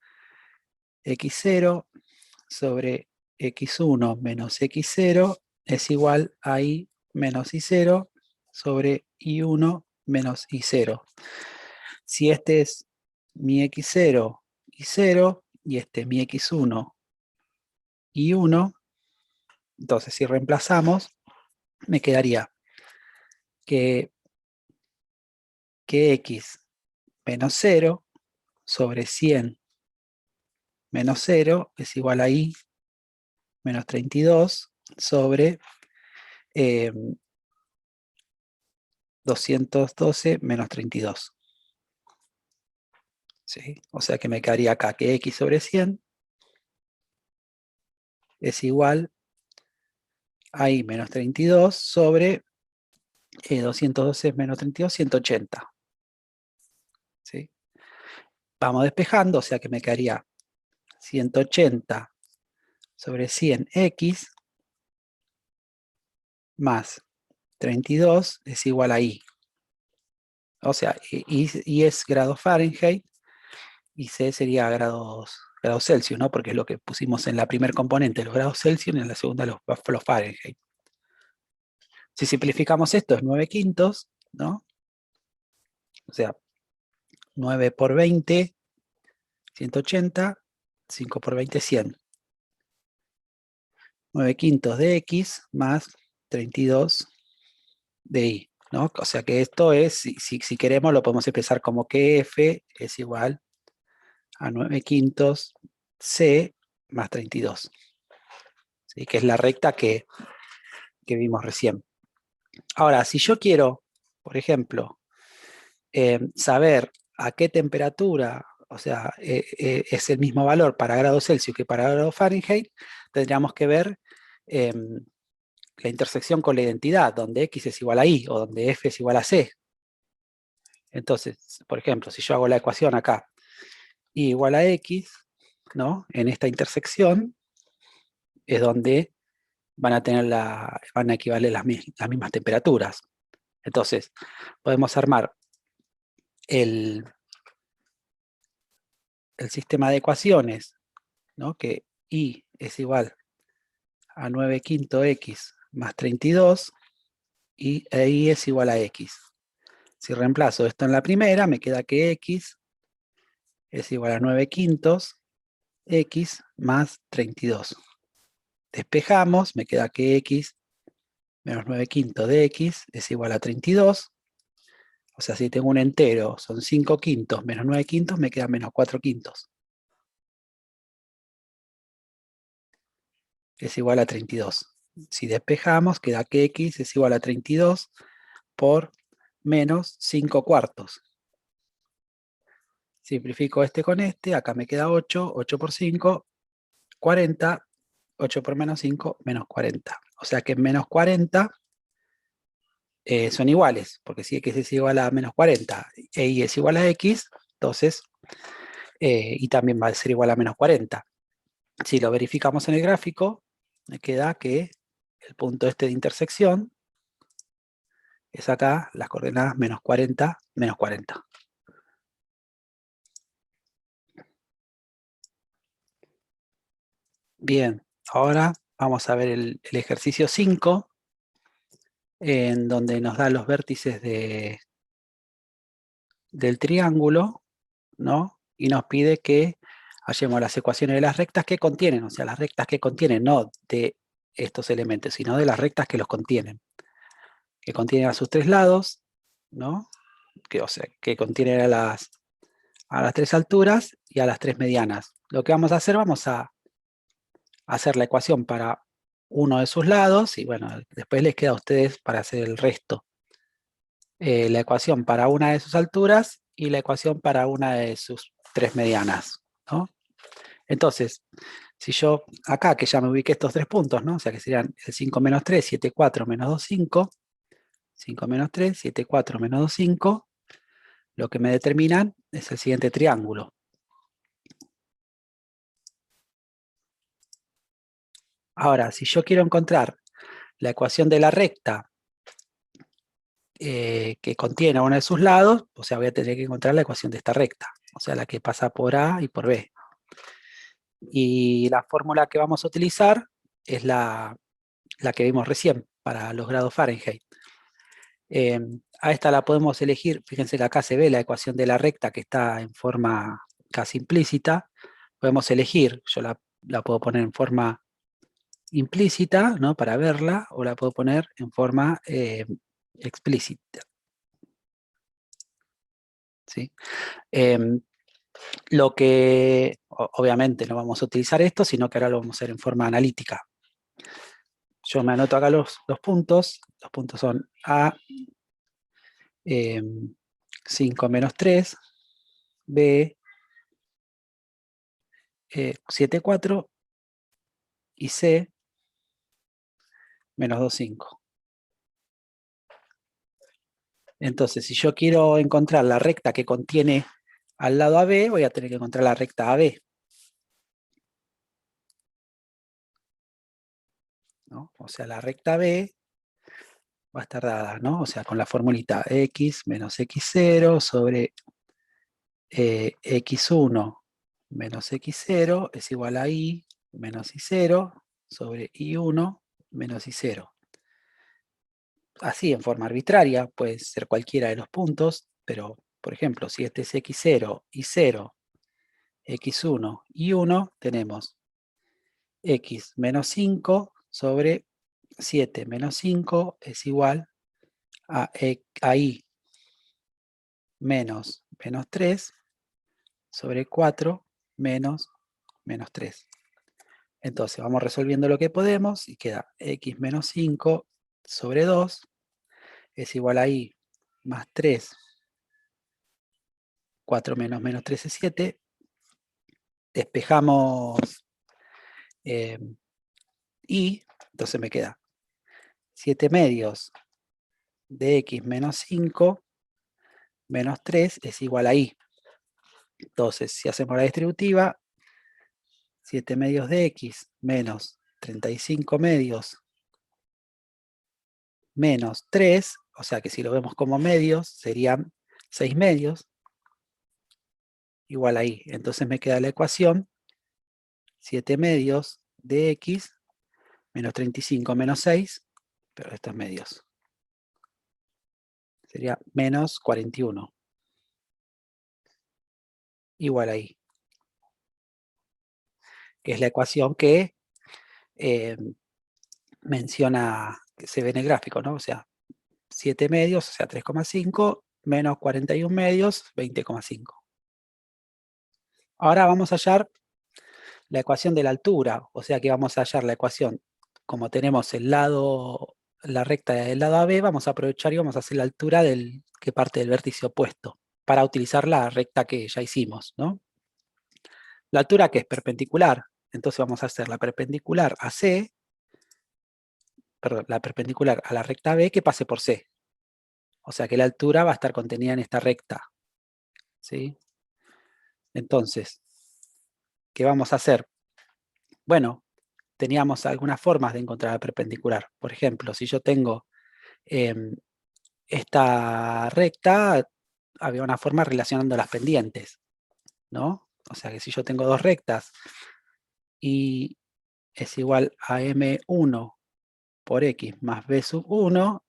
x0 sobre x1 menos x0 es igual a y menos y0 sobre y1 menos y0. Si este es mi x0 y 0, y este es mi x1 y 1, entonces si reemplazamos, me quedaría que x menos 0 sobre 100 menos 0 es igual a y menos 32 sobre 212 menos 32. ¿Sí? O sea que me quedaría acá que x sobre 100 es igual a y menos 32 sobre 212 menos 32, 180. ¿Sí? Vamos despejando, o sea que me quedaría 180 sobre 100x más 32 es igual a y. O sea, y es grados Fahrenheit y C sería grados Celsius, ¿no? Porque es lo que pusimos en la primer componente, los grados Celsius, y en la segunda los Fahrenheit. Si simplificamos esto es 9 quintos, ¿no? O sea, 9 por 20, 180, 5 por 20, 100. 9 quintos de x más 32 de y, ¿no? O sea que esto es, si queremos, lo podemos expresar como que f es igual a 9 quintos c más 32. ¿Sí? Que es la recta que vimos recién. Ahora, si yo quiero, por ejemplo, saber a qué temperatura, o sea, es el mismo valor para grados Celsius que para grados Fahrenheit, tendríamos que ver la intersección con la identidad, donde x es igual a y, o donde f es igual a c. Entonces, por ejemplo, si yo hago la ecuación acá, y igual a x, ¿no? En esta intersección es donde van a equivaler las mismas temperaturas. Entonces, podemos armar el sistema de ecuaciones, ¿no? Que y es igual a 9/5 x más 32 y y es igual a x. Si reemplazo esto en la primera, me queda que x es igual a 9/5 x más 32. Despejamos, me queda que x menos 9/5 de x es igual a 32. O sea, si tengo un entero, son 5/5 menos 9/5, me queda menos 4/5. Es igual a 32. Si despejamos, queda que x es igual a 32 por menos 5/4. Simplifico este con este, acá me queda 8, 8 por 5, 40, 8 por menos 5, menos 40. O sea que menos 40 son iguales, porque si x es igual a menos 40 e y es igual a x, entonces, y también va a ser igual a menos 40. Si lo verificamos en el gráfico, me queda que el punto este de intersección es acá, las coordenadas menos 40, menos 40. Bien, ahora vamos a ver el ejercicio 5, en donde nos da los vértices del triángulo, ¿no? Y nos pide que hallemos las ecuaciones de las rectas que contienen, o sea, las rectas que contienen, no de estos elementos, sino de las rectas que los contienen. Que contienen a sus tres lados, ¿no? O sea, que contienen a las tres alturas y a las tres medianas. Lo que vamos a hacer, vamos a hacer la ecuación para uno de sus lados, y bueno, después les queda a ustedes para hacer el resto. La ecuación para una de sus alturas y la ecuación para una de sus tres medianas, ¿no? Entonces, si yo acá, que ya me ubiqué estos tres puntos, ¿no? O sea que serían el 5 menos 3, 7, 4, menos 2, 5. 5 menos 3, 7, 4, menos 2, 5. Lo que me determinan es el siguiente triángulo. Ahora, si yo quiero encontrar la ecuación de la recta que contiene a uno de sus lados, o sea, voy a tener que encontrar la ecuación de esta recta, o sea, la que pasa por A y por B. Y la fórmula que vamos a utilizar es la que vimos recién, para los grados Fahrenheit. A esta la podemos elegir, fíjense que acá se ve la ecuación de la recta que está en forma casi implícita. Podemos elegir, yo la puedo poner en forma implícita, ¿no? Para verla, o la puedo poner en forma explícita. ¿Sí? Lo que, obviamente, no vamos a utilizar esto, sino que ahora lo vamos a hacer en forma analítica. Yo me anoto acá los puntos. Los puntos son A, 5 menos 3, B, 7, 4, y C, menos 2, 5. Entonces, si yo quiero encontrar la recta que contiene al lado AB, voy a tener que encontrar la recta AB. ¿No? O sea, la recta B va a estar dada, ¿no? O sea, con la formulita x menos x0 sobre x1 menos x0 es igual a y menos y0 sobre y1 menos y0. Así, en forma arbitraria, puede ser cualquiera de los puntos, pero, por ejemplo, si este es x0, y0, x1 y 1, tenemos x menos 5 sobre 7 menos 5 es igual a y menos 3 sobre 4 menos 3. Entonces vamos resolviendo lo que podemos y queda x menos 5 sobre 2 es igual a y más 3. 4 menos 3 es 7. Despejamos y, entonces me queda 7 medios de x menos 5 menos 3 es igual a y. Entonces, si hacemos la distributiva, 7 medios de x menos 35 medios menos 3, o sea que si lo vemos como medios, serían 6 medios, igual ahí. Entonces me queda la ecuación 7 medios de x menos 35 menos 6, pero estos medios. Sería menos 41. Igual ahí. Que es la ecuación que menciona, que se ve en el gráfico, ¿no? O sea, 7 medios, o sea, 3,5, menos 41 medios, 20,5. Ahora vamos a hallar la ecuación de la altura, o sea que vamos a hallar la ecuación, como tenemos el lado, la recta del lado AB, vamos a aprovechar y vamos a hacer la altura que parte del vértice opuesto, para utilizar la recta que ya hicimos, ¿no? La altura que es perpendicular, entonces vamos a hacer la perpendicular a C, perdón, la perpendicular a la recta B que pase por C. O sea que la altura va a estar contenida en esta recta, ¿sí? Entonces, ¿qué vamos a hacer? Bueno, teníamos algunas formas de encontrar la perpendicular. Por ejemplo, si yo tengo esta recta, había una forma relacionando las pendientes, ¿no? O sea que si yo tengo dos rectas y es igual a M1 por X más B sub 1,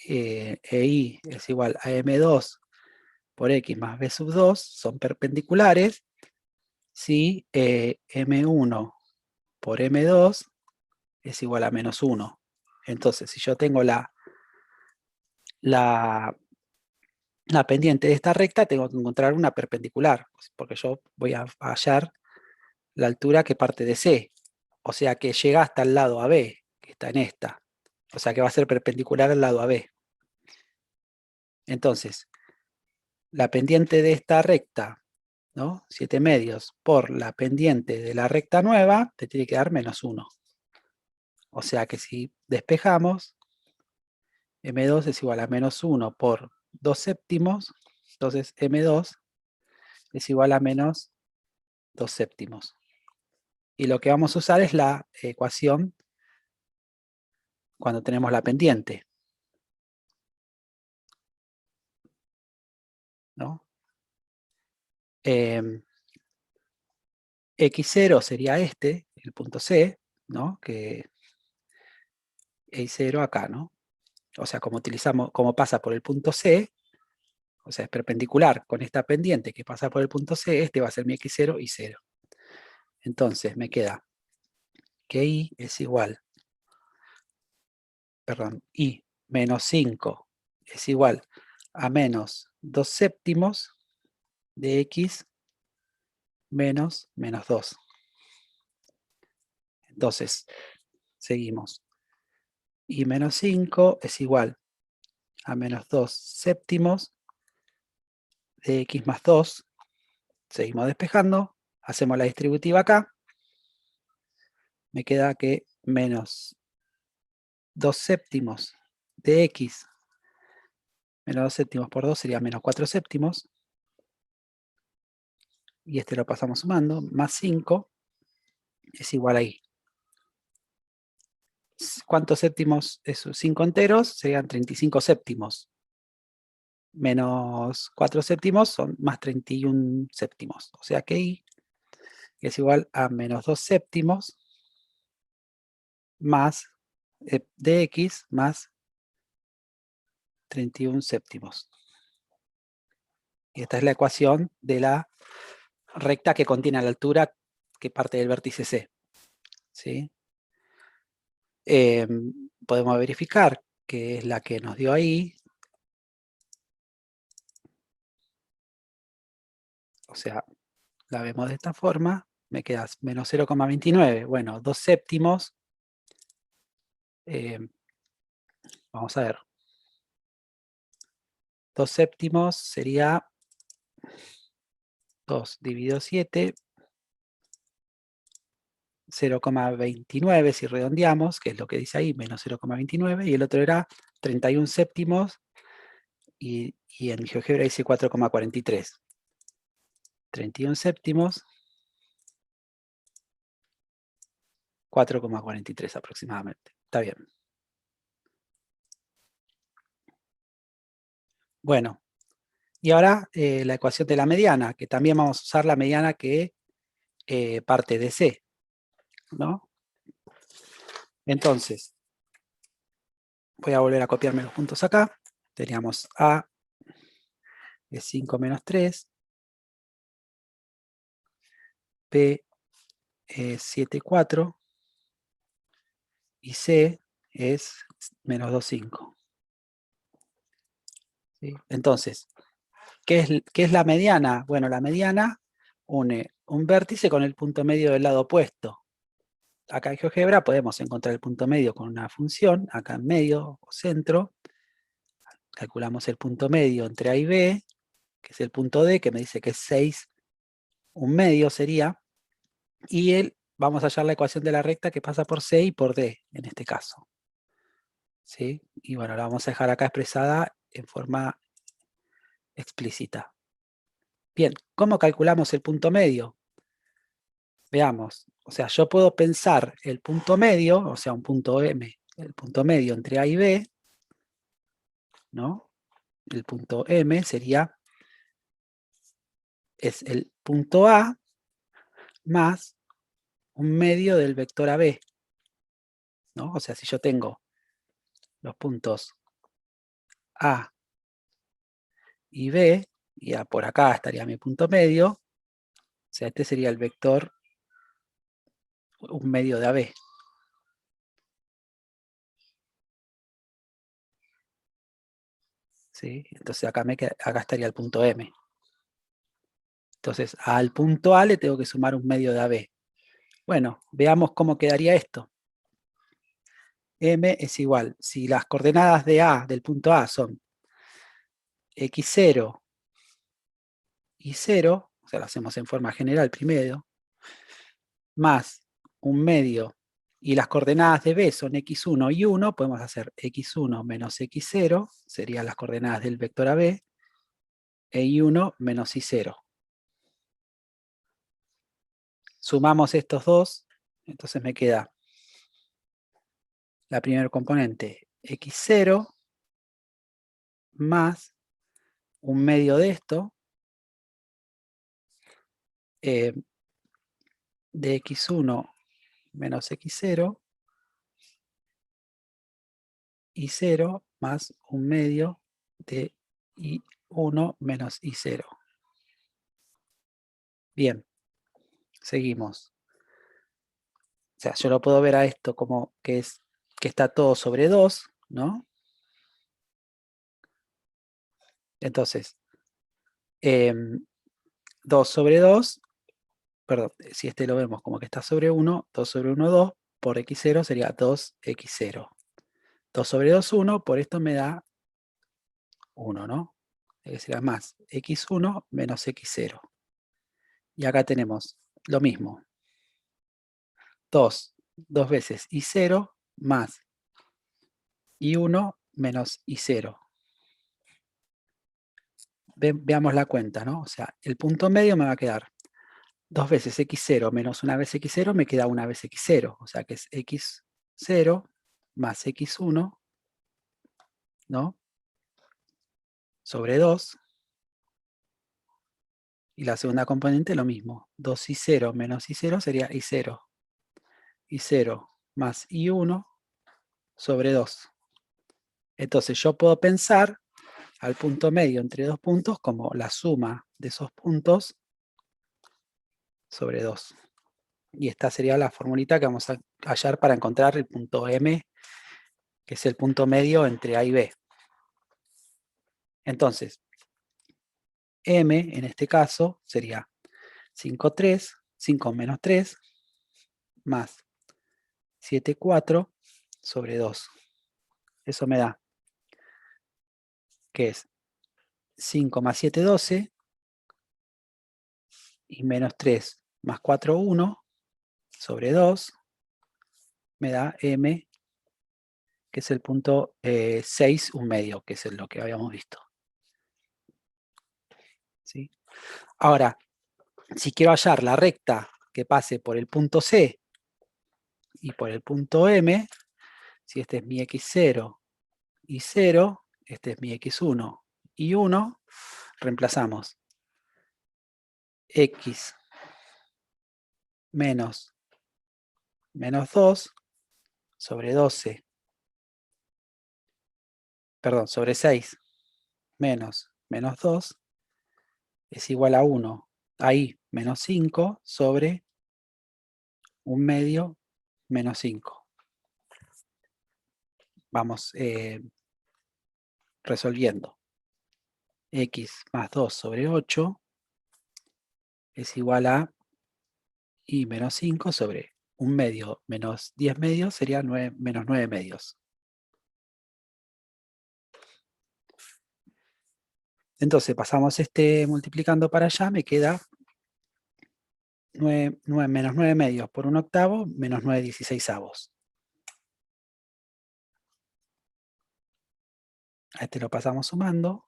e Y es igual a M2 por X más B sub 2, son perpendiculares si M1 por M2 es igual a menos 1. Entonces, si yo tengo la pendiente de esta recta, tengo que encontrar una perpendicular, porque yo voy a hallar la altura que parte de C, o sea que llega hasta el lado AB, que está en esta, o sea que va a ser perpendicular al lado AB. Entonces, la pendiente de esta recta, ¿no? 7 medios por la pendiente de la recta nueva, te tiene que dar menos 1. O sea que si despejamos, M2 es igual a menos 1 por 2 séptimos, entonces M2 es igual a menos 2 séptimos. Y lo que vamos a usar es la ecuación cuando tenemos la pendiente, ¿no? X0 sería este, el punto C, ¿no? Que Y0 acá, ¿no? O sea, como pasa por el punto C, o sea, es perpendicular con esta pendiente que pasa por el punto C, este va a ser mi X0 y 0. Entonces me queda que Y es igual, perdón, Y menos 5 es igual a menos 2 séptimos de X menos 2. Entonces, seguimos. Y menos 5 es igual a menos 2 séptimos de X más 2. Seguimos despejando. Hacemos la distributiva acá. Me queda que menos 2 séptimos de X menos 2 séptimos por 2 sería menos 4 séptimos. Y este lo pasamos sumando. Más 5 es igual a Y. ¿Cuántos séptimos? Esos 5 enteros serían 35 séptimos. Menos 4 séptimos son más 31 séptimos. O sea que Y es igual a menos 2 séptimos más de X más 31 séptimos. Y esta es la ecuación de la recta que contiene la altura que parte del vértice C. ¿Sí? Podemos verificar que es la que nos dio ahí. O sea, la vemos de esta forma. Me queda menos 0,29. Bueno, 2 séptimos. Vamos a ver. 2 séptimos sería 2 dividido 7. 0,29 si redondeamos, que es lo que dice ahí, menos 0,29, y el otro era 31 séptimos, y en GeoGebra dice 4,43. 31 séptimos, 4,43 aproximadamente. Está bien. Bueno, y ahora la ecuación de la mediana, que también vamos a usar la mediana que parte de C, ¿no? Entonces, voy a volver a copiarme los puntos acá. Teníamos A es 5 menos 3, B es 7, 4, y C es menos 2, 5. ¿Sí? Entonces, ¿qué es la mediana? Bueno, la mediana une un vértice con el punto medio del lado opuesto. Acá en GeoGebra podemos encontrar el punto medio con una función, acá en medio o centro. Calculamos el punto medio entre A y B, que es el punto D, que me dice que es 6, un medio sería. Y vamos a hallar la ecuación de la recta que pasa por C y por D, en este caso. ¿Sí? Y bueno, la vamos a dejar acá expresada en forma explícita. Bien, ¿cómo calculamos el punto medio? Veamos, o sea, yo puedo pensar el punto medio, o sea, un punto M, el punto medio entre A y B, ¿no? El punto M es el punto A más un medio del vector AB, ¿no? O sea, si yo tengo los puntos A y B, y por acá estaría mi punto medio, o sea, este sería el vector, un medio de AB. ¿Sí? Entonces acá estaría el punto M. Entonces al punto A le tengo que sumar un medio de AB. Bueno, veamos cómo quedaría esto. M es igual, si las coordenadas de A, del punto A, son x0 y 0, o sea, lo hacemos en forma general primero, más un medio, y las coordenadas de B son x1 y 1, podemos hacer x1 menos x0, serían las coordenadas del vector AB, e y1 menos y0. Sumamos estos dos, entonces me queda la primera componente, x0, más un medio de esto, de x1 menos x0, y 0 más un medio de y1 menos y0. Bien, seguimos. O sea, yo lo puedo ver a esto como que está todo sobre 2, ¿no? Entonces, 2 sobre 2, perdón, si este lo vemos como que está sobre 1, 2 sobre 1, 2, por x0 sería 2x0. 2 sobre 2, 1, por esto me da 1, ¿no? Será más x1 menos x0. Y acá tenemos lo mismo. 2 veces y0 más y1 menos y0. Veamos la cuenta, ¿no? O sea, el punto medio me va a quedar 2 veces x0 menos una vez x0, me queda una vez x0. O sea que es x0 más x1, ¿no? Sobre 2. Y la segunda componente lo mismo. 2y0 menos y0 sería y0. y0 más y1 sobre 2. Entonces yo puedo pensar al punto medio entre dos puntos como la suma de esos puntos sobre 2. Y esta sería la formulita que vamos a hallar para encontrar el punto M, que es el punto medio entre A y B. Entonces, M en este caso sería 5 menos 3, más 7, 4 sobre 2. Eso me da que es 5 más 7, 12, y menos 3 más 4, 1, sobre 2, me da M, que es el punto 6, un medio, que es lo que habíamos visto. ¿Sí? Ahora, si quiero hallar la recta que pase por el punto C y por el punto M, si este es mi x0 y 0, este es mi x1 y 1, reemplazamos x menos 2 sobre 12, perdón, sobre 6 menos 2 es igual a 1, ahí menos 5 sobre 1/2 menos 5. Vamos resolviendo. X más 2 sobre 8 es igual a y menos 5 sobre 1/2 menos 10 medios sería menos 9 medios. Entonces pasamos este multiplicando para allá, me queda menos 9 medios por 1/8 menos 9/16. A este lo pasamos sumando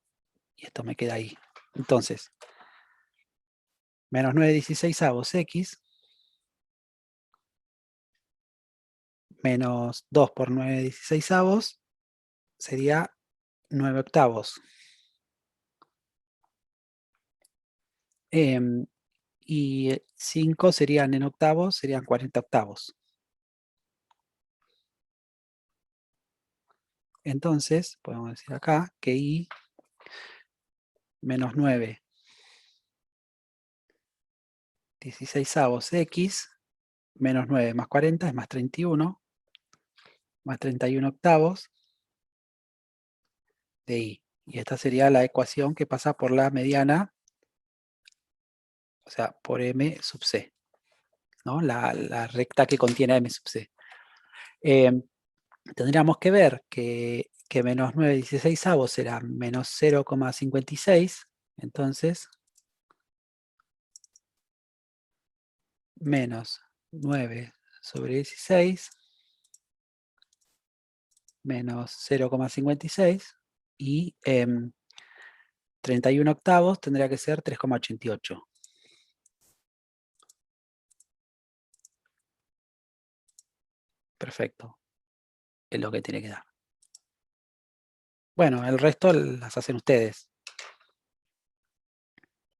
y esto me queda ahí. Entonces, menos 9/16 x menos 2 por 9/16 sería 9/8. Y 5 serían en octavos, serían 40/8. Entonces, podemos decir acá que I menos 9/16 x menos 9 más 40 es más 31, más 31/8 de I. Y esta sería la ecuación que pasa por la mediana, o sea, por M sub C, ¿no? La recta que contiene M sub C. Tendríamos que ver que menos 9/16 será menos 0,56, entonces menos 9 sobre 16 menos 0,56 y 31/8 tendría que ser 3,88. Perfecto. Es lo que tiene que dar. Bueno, el resto las hacen ustedes.